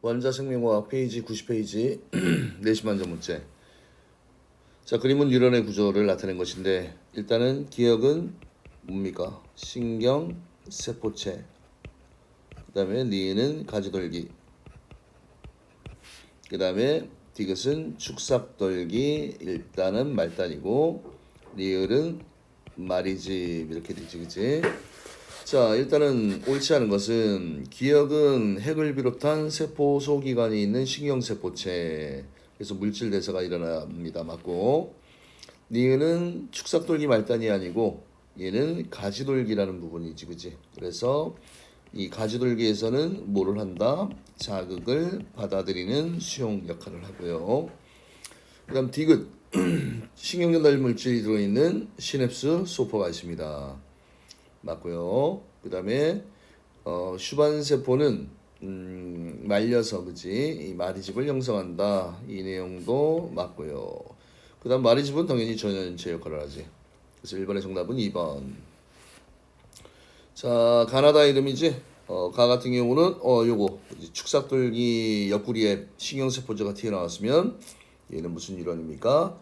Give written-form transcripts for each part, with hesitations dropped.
원자생명과학 페이지 90페이지 내신만 전문제. 자, 그림은 뉴런의 구조를 나타낸 것인데 일단은 기억은 뭡니까? 신경, 세포체. 그 다음에 니은은 가지돌기. 그 다음에 디귿은 축삭돌기. 일단은 말단이고 리을은 말이집 이렇게 되지, 그치? 자, 일단은 옳지 않은 것은 기억은 핵을 비롯한 세포 소기관이 있는 신경세포체. 그래서 물질 대사가 일어납니다. 맞고. 니은은 축삭돌기 말단이 아니고 얘는 가지돌기라는 부분이지, 그치? 그래서 이 가지돌기에서는 뭐를 한다? 자극을 받아들이는 수용 역할을 하고요. 그 다음 디귿 신경전달 물질이 들어있는 시냅스 소포가 있습니다. 맞고요. 그 다음에 슈반세포는 말려서 그지 이 마리집을 형성한다. 이 내용도 맞고요. 그 다음 마리집은 당연히 전연체 역할을 하지. 그래서 1번의 정답은 2번. 자, 가나다 이름이지. 가 같은 경우는 요거 축삭돌기 옆구리에 신경세포제가 튀어나왔으면 얘는 무슨 뉴런입니까?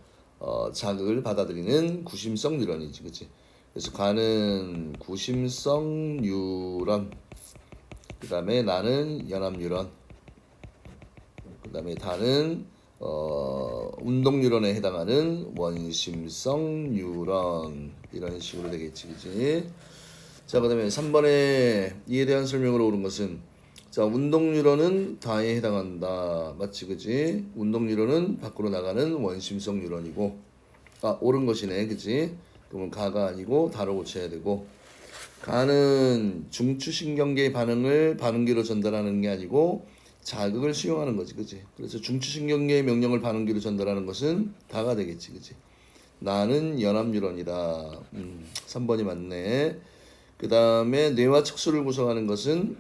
자극을 받아들이는 구심성 뉴런이지, 그치? 그래서 가는 구심성 뉴런, 그 다음에 나는 연합 뉴런, 그 다음에 다는 운동 뉴런에 해당하는 원심성 뉴런, 이런 식으로 되겠지, 그치? 자, 그 다음에 3번에 이에 대한 설명으로 옳은 것은, 자, 운동 뉴런은 다에 해당한다. 맞지, 그지? 운동 뉴런은 밖으로 나가는 원심성 뉴런이고, 옳은 것이네, 그지? 그러면 가가 아니고 다로 고쳐야 되고, 가는 중추신경계의 반응을 반응기로 전달하는 게 아니고 자극을 수용하는 거지, 그지? 그래서 중추신경계의 명령을 반응기로 전달하는 것은 다가 되겠지, 그지? 나는 연합 뉴런이다. 3번이 맞네. 그 다음에 뇌와 척수를 구성하는 것은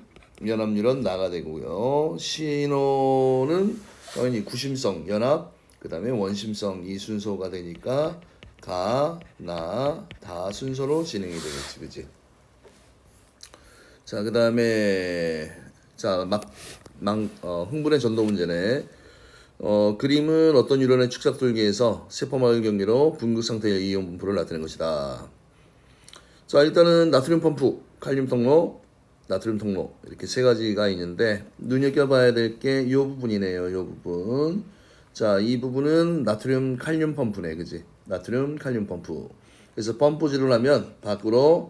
연합 뉴런 나가 되고요. 신호는 당연히 구심성 연합, 그 다음에 원심성 이 순서가 되니까 가, 나, 다 순서로 진행이 되겠지, 그지? 자, 그 다음에 자, 흥분의 전도 문제네. 그림은 어떤 뉴런의 축삭돌기에서 세포막을 경계로 분극 상태의 이온 분포를 나타낸 것이다. 자, 일단은 나트륨 펌프, 칼륨 통로, 나트륨 통로 이렇게 세 가지가 있는데 눈여겨봐야 될 게 이 부분이네요. 이 부분. 자, 이 부분은 나트륨 칼륨 펌프네, 그지? 나트륨 칼륨 펌프. 그래서 펌프질을 하면 밖으로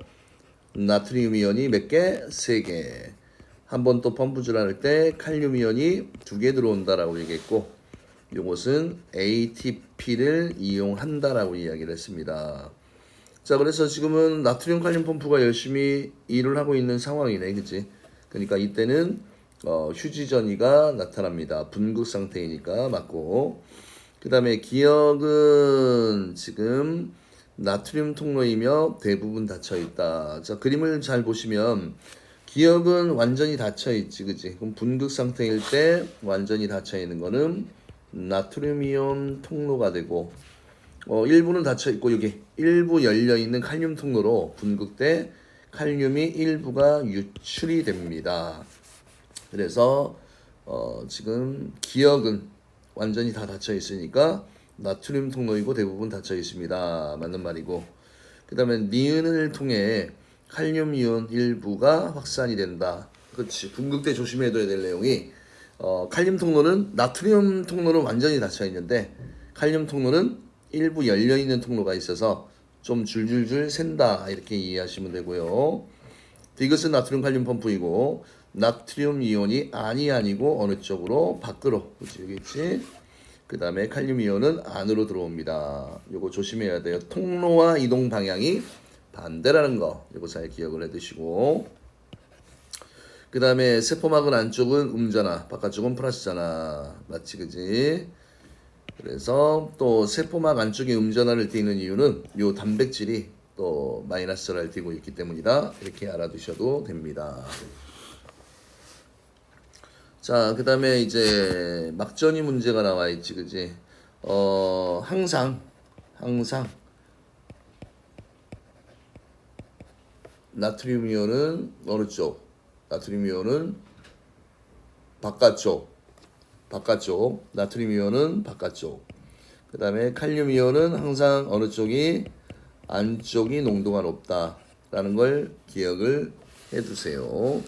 나트륨 이온이 몇 개? 3개. 한 번 또 펌프질 할 때 칼륨 이온이 2개 들어온다라고 얘기했고, 이것은 ATP를 이용한다라고 이야기를 했습니다. 자, 그래서 지금은 나트륨 칼륨 펌프가 열심히 일을 하고 있는 상황이네, 그치? 그러니까 이때는 휴지 전이가 나타납니다. 분극 상태이니까 맞고. 그 다음에 기억은 지금 나트륨 통로이며 대부분 닫혀 있다. 자, 그림을 잘 보시면 기억은 완전히 닫혀 있지, 그치? 그럼 분극 상태일 때 완전히 닫혀 있는 거는 나트륨 이온 통로가 되고, 일부는 닫혀 있고 여기 일부 열려 있는 칼륨 통로로 분극 때 칼륨이 일부가 유출이 됩니다. 그래서 지금 기억은 완전히 다 닫혀 있으니까 나트륨 통로이고 대부분 닫혀 있습니다. 맞는 말이고, 그 다음에 니은을 통해 칼륨 이온 일부가 확산이 된다. 그렇지. 분극 때 조심해야 될 내용이 칼륨 통로는 나트륨 통로는 완전히 닫혀 있는데 칼륨 통로는 일부 열려있는 통로가 있어서 좀 줄줄줄 샌다 이렇게 이해하시면 되고요. 이것은 나트륨 칼륨 펌프이고 나트륨 이온이 아니고 어느 쪽으로 밖으로, 그치, 여기 있지? 그 다음에 칼륨 이온은 안으로 들어옵니다. 요거 조심해야 돼요. 통로와 이동 방향이 반대라는 거 요거 잘 기억을 해두시고, 그 다음에 세포막은 안쪽은 음전화 바깥쪽은 플러스전화 맞지, 그지? 그래서 또 세포막 안쪽에 음전화를 띠는 이유는 요 단백질이 또 마이너스를 띠고 있기 때문이다. 이렇게 알아두셔도 됩니다. 자, 그 다음에 이제 막전이 문제가 나와 있지, 그지? 항상 나트륨 이온은 어느 쪽? 나트륨 이온은 바깥쪽, 바깥쪽, 나트륨 이온은 바깥쪽. 그 다음에 칼륨 이온은 항상 어느 쪽이 안쪽이 농도가 높다라는 걸 기억을 해두세요.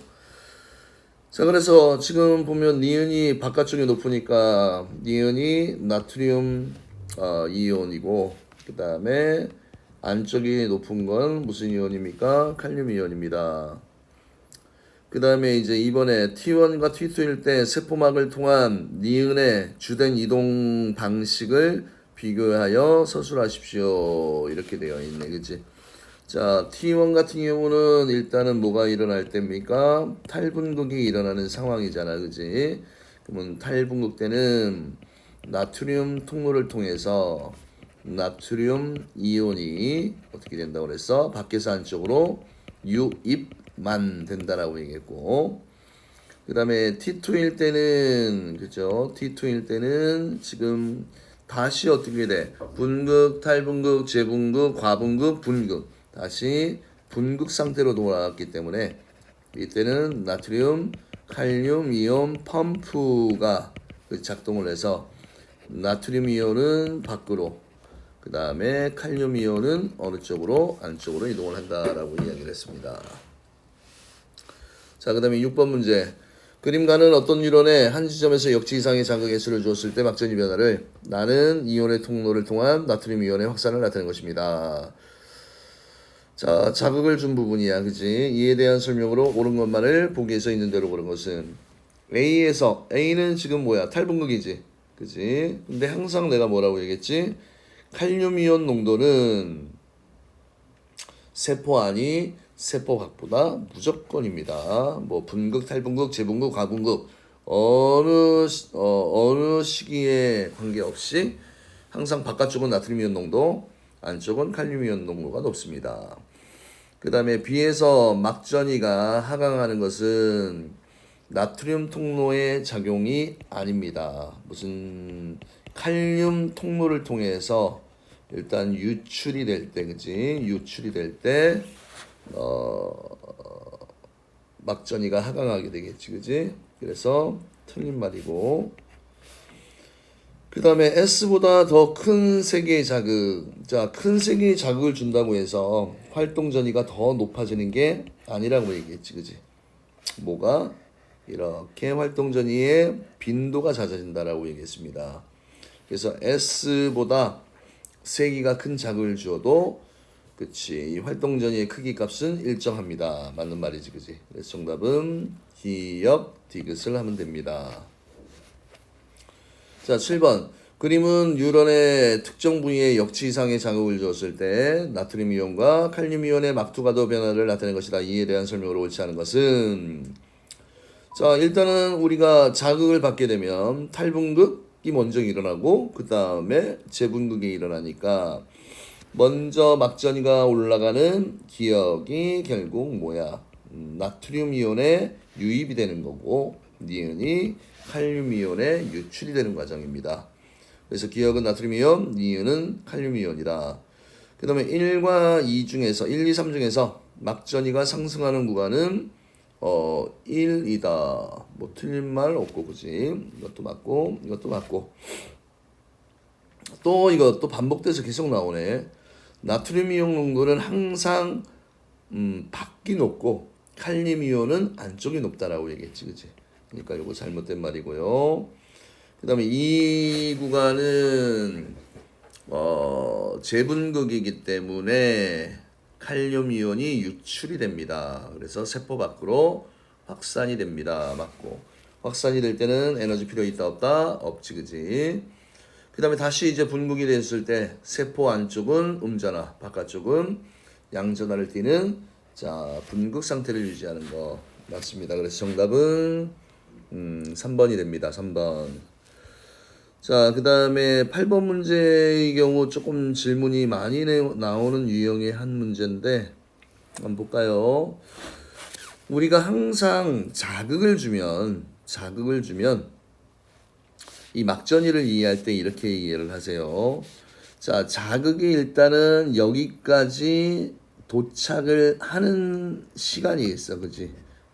자, 그래서 지금 보면 니은이 바깥쪽이 높으니까 니은이 나트륨 이온이고, 그 다음에 안쪽이 높은 건 무슨 이온입니까? 칼륨 이온입니다. 그 다음에 이제 이번에 T1과 T2일 때 세포막을 통한 니은의 주된 이동 방식을 비교하여 서술하십시오. 이렇게 되어 있네, 그치? 자, T1 같은 경우는 일단은 뭐가 일어날 때입니까? 탈분극이 일어나는 상황이잖아, 그치? 그러면 탈분극 때는 나트륨 통로를 통해서 나트륨 이온이 어떻게 된다고 그랬어? 밖에서 안쪽으로 유입만 된다라고 얘기했고, 그 다음에 T2일 때는, 그죠? T2일 때는 지금 다시 어떻게 돼? 분극, 탈분극, 재분극, 과분극, 분극. 다시 분극 상태로 돌아왔기 때문에 이때는 나트륨, 칼륨 이온 펌프가 작동을 해서 나트륨 이온은 밖으로, 그 다음에 칼륨 이온은 어느 쪽으로? 안쪽으로 이동을 한다라고 이야기를 했습니다. 자, 그 다음에 6번 문제. 그림가는 어떤 유론에 한 지점에서 역지 이상의 자극 S를 주었을 때 막전이 변화를 나는 이온의 통로를 통한 나트륨 이온의 확산을 나타낸 것입니다. 자, 자극을 준 부분이야, 그지? 이에 대한 설명으로 옳은 것만을 보기에 써 있는 대로 고른 것은 A에서, A는 지금 뭐야? 탈분극이지, 그지? 근데 항상 내가 뭐라고 얘기했지? 칼륨 이온 농도는 세포 안이 세포 밖보다 무조건입니다. 뭐 분극, 탈분극, 재분극, 과분극 어느 시기에 관계없이 항상 바깥쪽은 나트륨 이온 농도, 안쪽은 칼륨 이온 농도가 높습니다. 그 다음에 B에서 막전이가 하강하는 것은 나트륨 통로의 작용이 아닙니다. 무슨 칼륨 통로를 통해서 일단 유출이 될 때, 그치? 유출이 될 때, 막전이가 하강하게 되겠지, 그치? 그래서 틀린 말이고. 그 다음에 S보다 더 큰 세계의 자극. 자, 큰 세계의 자극을 준다고 해서 활동 전이가 더 높아지는 게 아니라고 얘기했지, 그치? 뭐가? 이렇게 활동 전이의 빈도가 잦아진다라고 얘기했습니다. 그래서 S보다 세기가 큰 자극을 주어도, 그치, 이 활동 전이의 크기 값은 일정합니다. 맞는 말이지, 그치? 그래서 정답은 기역 디귿을 하면 됩니다. 자, 7번. 그림은 뉴런의 특정 부위에 역치 이상의 자극을 주었을 때 나트륨 이온과 칼륨 이온의 막투가도 변화를 나타낸 것이다. 이에 대한 설명으로 옳지 않은 것은, 자, 일단은 우리가 자극을 받게 되면 탈분극이 먼저 일어나고 그 다음에 재분극이 일어나니까 먼저 막전이가 올라가는 기역이 결국 뭐야? 나트륨 이온에 유입이 되는 거고 니은이 칼륨 이온에 유출이 되는 과정입니다. 그래서 기역은 나트륨 이온, 니은은 칼륨 이온이다. 그 다음에 1과 2 중에서 1, 2, 3 중에서 막전이가 상승하는 구간은 1이다. 뭐 틀린 말 없고, 그지? 이것도 맞고, 이것도 맞고. 또 이것도 반복돼서 계속 나오네. 나트륨 이온 농도는 항상 밖이 높고 칼륨 이온은 안쪽이 높다라고 얘기했지, 그지? 그러니까 이거 잘못된 말이고요. 그 다음에 이 구간은 재분극이기 때문에 칼륨 이온이 유출이 됩니다. 그래서 세포 밖으로 확산이 됩니다. 맞고, 확산이 될 때는 에너지 필요 있다 없다? 없지, 그지? 그 다음에 다시 이제 분극이 됐을 때 세포 안쪽은 음전화, 바깥쪽은 양전화를 띠는, 자, 분극 상태를 유지하는 거 맞습니다. 그래서 정답은 3번이 됩니다. 3번. 자, 그 다음에 8번 문제의 경우 조금 질문이 많이 나오는 유형의 한 문제인데 한번 볼까요? 우리가 항상 자극을 주면 이 막전이를 이해할 때 이렇게 이해를 하세요. 자, 자극이 일단은 여기까지 도착을 하는 시간이 있어, 그지?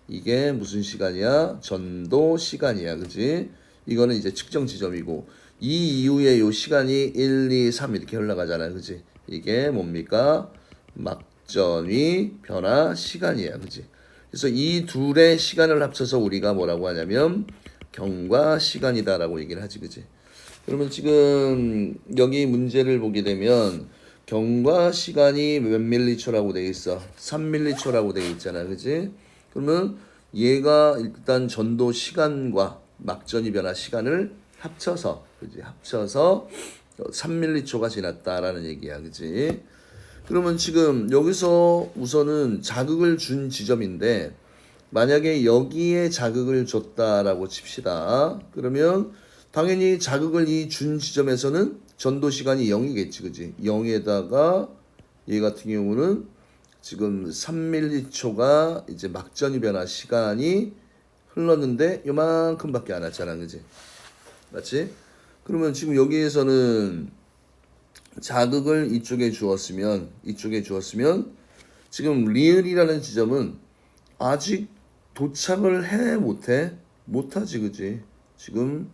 이게 무슨 시간이야? 전도 시간이야, 그지? 이거는 이제 측정 지점이고 이 이후에 요 시간이 1, 2, 3 이렇게 흘러가잖아. 그지? 이게 뭡니까? 막전위 변화 시간이야. 그지? 그래서 이 둘의 시간을 합쳐서 우리가 뭐라고 하냐면 경과 시간이다라고 얘기를 하지. 그지? 그러면 지금 여기 문제를 보게 되면 경과 시간이 몇 밀리초라고 되어 있어? 3밀리초라고 되어 있잖아. 그지? 그러면 얘가 일단 전도 시간과 막전이 변화 시간을 합쳐서, 그지? 합쳐서 3밀리초가 지났다라는 얘기야. 그지? 그러면 지금 여기서 우선은 자극을 준 지점인데 만약에 여기에 자극을 줬다라고 칩시다. 그러면 당연히 자극을 이 준 지점에서는 전도 시간이 0이겠지. 그지? 0에다가 얘 같은 경우는 지금 3밀리초가 이제 막전이 변화 시간이 흘렀는데 요만큼밖에 안 왔잖아. 그지? 맞지? 그러면 지금 여기에서는 자극을 이쪽에 주었으면 지금 리을이라는 지점은 아직 도착을 해 못하지. 그지? 지금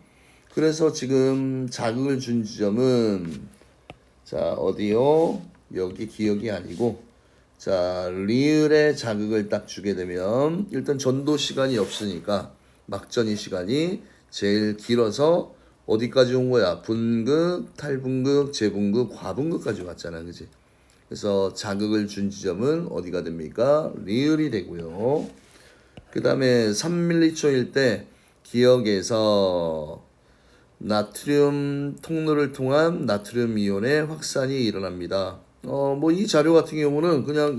그래서 지금 자극을 준 지점은 자 어디요? 여기 기억이 아니고 자 리을에 자극을 딱 주게 되면 일단 전도 시간이 없으니까 막전이 시간이 제일 길어서 어디까지 온 거야? 분극, 탈분극, 재분극, 과분극까지 왔잖아. 그지? 그래서 자극을 준 지점은 어디가 됩니까? 리을이 되고요. 그 다음에 3밀리초일 때 기억에서 나트륨 통로를 통한 나트륨 이온의 확산이 일어납니다. 뭐 이 자료 같은 경우는 그냥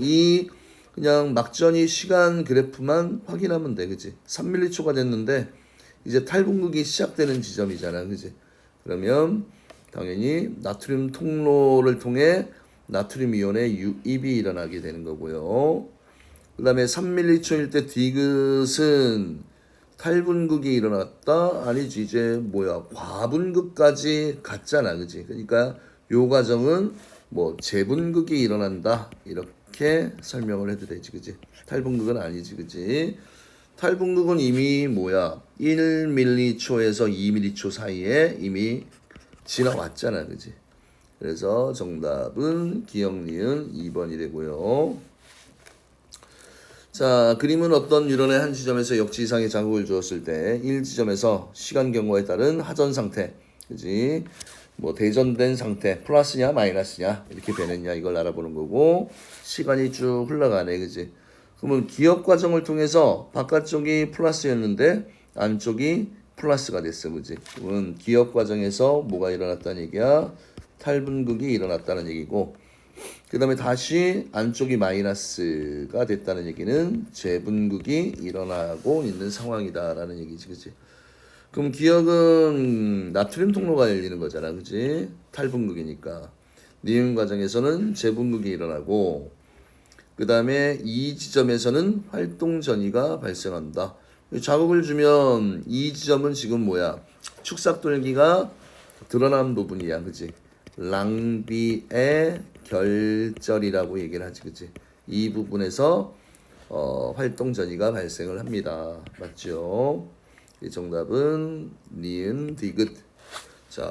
막전이 시간 그래프만 확인하면 돼. 그지? 3밀리초가 됐는데 이제 탈분극이 시작되는 지점이잖아. 그지? 그러면 당연히 나트륨 통로를 통해 나트륨 이온의 유입이 일어나게 되는 거고요. 그 다음에 3밀리초일 때 디귿은 탈분극이 일어났다? 아니지. 이제 과분극까지 갔잖아. 그지? 그러니까 요 과정은 뭐 재분극이 일어난다. 이렇게 설명을 해도 되지. 그지? 탈분극은 아니지. 그지? 탈분극은 이미 1밀리초에서 2밀리초 사이에 이미 지나왔잖아. 그지? 그래서 정답은 기억 니은 2번이 되고요. 자, 그림은 어떤 유런의 한 지점에서 역지 이상의 자극을 주었을 때 1지점에서 시간 경과에 따른 하전 상태, 그지? 뭐 대전된 상태, 플러스냐 마이너스냐 이렇게 변했냐 이걸 알아보는 거고 시간이 쭉 흘러가네, 그지? 그러면 기억 과정을 통해서 바깥쪽이 플러스였는데 안쪽이 플러스가 됐어, 그지? 그러면 기억 과정에서 뭐가 일어났다는 얘기야? 탈분극이 일어났다는 얘기고. 그 다음에 다시 안쪽이 마이너스가 됐다는 얘기는 재분극이 일어나고 있는 상황이다라는 얘기지. 그치? 그럼 기억은 나트륨 통로가 열리는 거잖아. 그치? 탈분극이니까. 니은 과정에서는 재분극이 일어나고 그 다음에 이 지점에서는 활동 전이가 발생한다. 자극을 주면 이 지점은 지금 축삭돌기가 드러난 부분이야. 그치? 랑비의 결절이라고 얘기를 하지. 그치? 이 부분에서 활동 전이가 발생을 합니다. 맞죠? 이 정답은 니은 디귿